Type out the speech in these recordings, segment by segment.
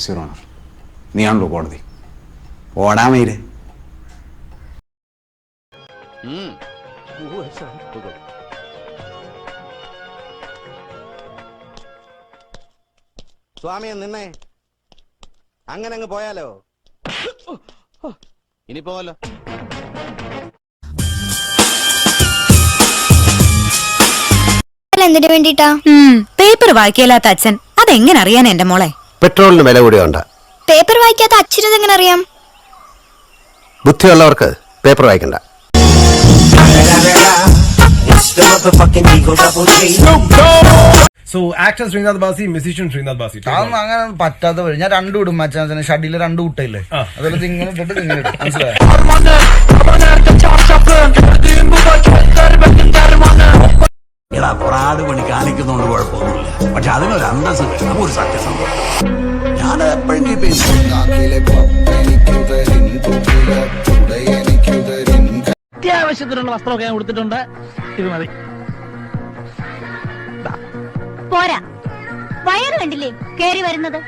Your honour, നീയാണല്ലോ കോടതി. ഓടാൻ വൈര്. സ്വാമിയെ നിന്നെ അങ്ങനെ അങ്ങ് പോയാലോ? ഇനി പോവല്ലോ. എന്തിനു വേണ്ടിട്ടാ? പേപ്പർ വായിക്കാത്ത അച്ഛൻ അതെങ്ങനെ അറിയാൻ എന്റെ മോളെ? പെട്രോളിന് വില കൂടിയുണ്ട്. പേപ്പർ വായിക്കാത്ത അച്ഛനത് എങ്ങനെ അറിയാം? ബുദ്ധിയുള്ളവർക്ക് paper വായിക്കണ്ട. So actor Srinath Basi, musician Srinath Basi. അങ്ങനെ പറ്റാത്ത വഴി ഞാൻ രണ്ടു ഇടും മച്ചാൻ ഷഡില് രണ്ടു കൂട്ടയില്ലേ, അതുപോലെ ഇങ്ങനെ ഇട്ടിട്ട് ഇങ്ങനെ ഇടും. മനസ്സിലായോ? പ്രാട് പണി കാണിക്കുന്നോണ്ട് കുഴപ്പമൊന്നുമില്ല, പക്ഷെ അതിനൊരു അന്തസ് വേണം, ഒരു സത്യസന്ധത. ഞാൻ എപ്പോഴും കീപ്പ് അത്യാവശ്യത്തിനുള്ള വസ്ത്രമൊക്കെ ഞാൻ കൊടുത്തിട്ടുണ്ട്. ഇത് മതി. പോരാ, വയറ് കണ്ടില്ലേ കേറി വരുന്നത്?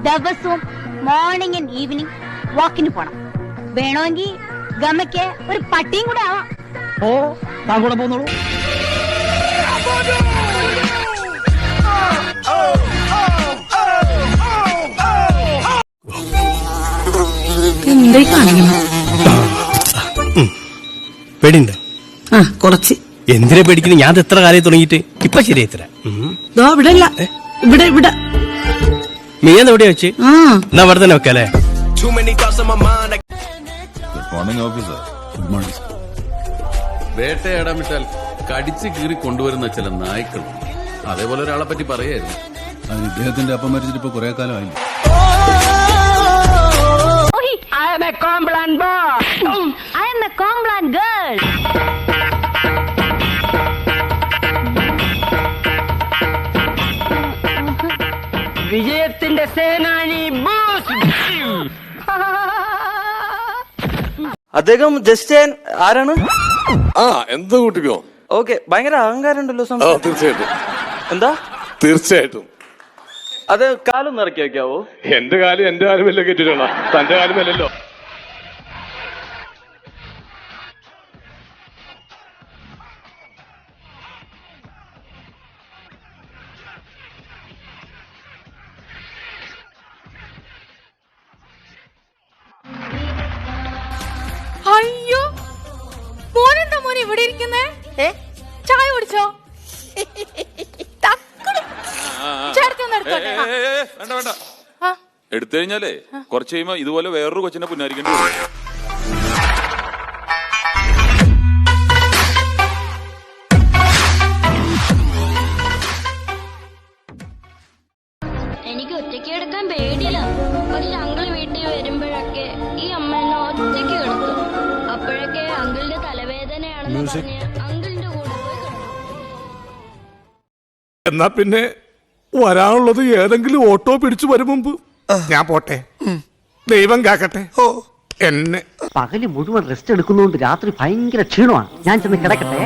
ദിവസവും മോർണിംഗ് ആൻഡ് ഈവനിങ് വാക്കിന് പോണം. വേണമെങ്കിൽ ഗമയ്ക്ക് ഒരു പട്ടിയും കൂടെ ആവാം. ഓ, താൻ കൂടെ പോന്നോളൂ. പേടിണ്ട് കുറച്ച്. എന്തിനെ പേടിക്കുന്നു? ഞാൻ എത്ര കാലം തുടങ്ങിയിട്ട് ഇപ്പൊ ശരിയായി തരാം. ഇവിടെ മീൻ എവിടെയാ വെച്ച്? എന്നാ അവിടെ തന്നെ വെക്കല്ലേ? വേട്ടയാടാൻ വിട്ടാൽ കടിച്ചു കീറി കൊണ്ടുവരുന്ന ചില നായ്ക്കൾ, അതേപോലെ ഒരാളെ പറ്റി പറയായിരുന്നു. അത് ഇദ്ദേഹത്തിന്റെ അപ്പം മരിച്ചിട്ട് ഇപ്പൊ കുറെ കാലമായില്ല. I am a Complan boy. I am a Complan girl. വിജയത്തിന്റെ സേനാനി ബോസ്. അദ്ദേഹം ജസ്റ്റ് ആരാണ്? എന്ത് കൂട്ടിക്കോ? ഓക്കെ, ഭയങ്കര അഹങ്കാരം ഉണ്ടല്ലോ. തീർച്ചയായിട്ടും. എന്താ? തീർച്ചയായിട്ടും. അത് കാലം ഇറക്കി വെക്കാവോ? എന്റെ കാലം എന്റെ കാലം വല്ല കെട്ടിട്ടുണ്ടോ? തന്റെ കാലം അല്ലല്ലോ. അയ്യോ, മോനെന്താ മോനെ ഇവിടെ ഇരിക്കുന്നേ? ചായ കുടിച്ചോ? വേണ്ട വേണ്ട, എടുത്തു കഴിഞ്ഞാലേ കുറച്ച് കഴിയുമ്പോ ഇതുപോലെ വേറൊരു കൊച്ചിനെ പുന്നാരിക്കേണ്ടി വരും. എനിക്ക് ഒറ്റയ്ക്ക് എടുക്കാൻ പേടിയില്ല, പക്ഷെ അങ്കിൾ വീട്ടിൽ വരുമ്പോഴൊക്കെ ഈ അമ്മ എന്നെ ഒറ്റയ്ക്ക് എടുക്കും. അപ്പോഴൊക്കെ അങ്കിളിന്റെ തലവേദനയാണെന്ന് പറഞ്ഞ് അങ്കിളിന്റെ കൂടെ പോയി കിടക്കും. എന്നാ പിന്നെ വരാനുള്ളത് ഏതെങ്കിലും ഓട്ടോ പിടിച്ചു വരും മുമ്പ് ഞാൻ പോട്ടെ. ദൈവം കാക്കട്ടെ എന്നെ. പകല് മുഴുവൻ റെസ്റ്റ് എടുക്കുന്നതുകൊണ്ട് രാത്രി ഭയങ്കര ക്ഷീണമാണ്. ഞാൻ ചെന്ന് കിടക്കട്ടെ.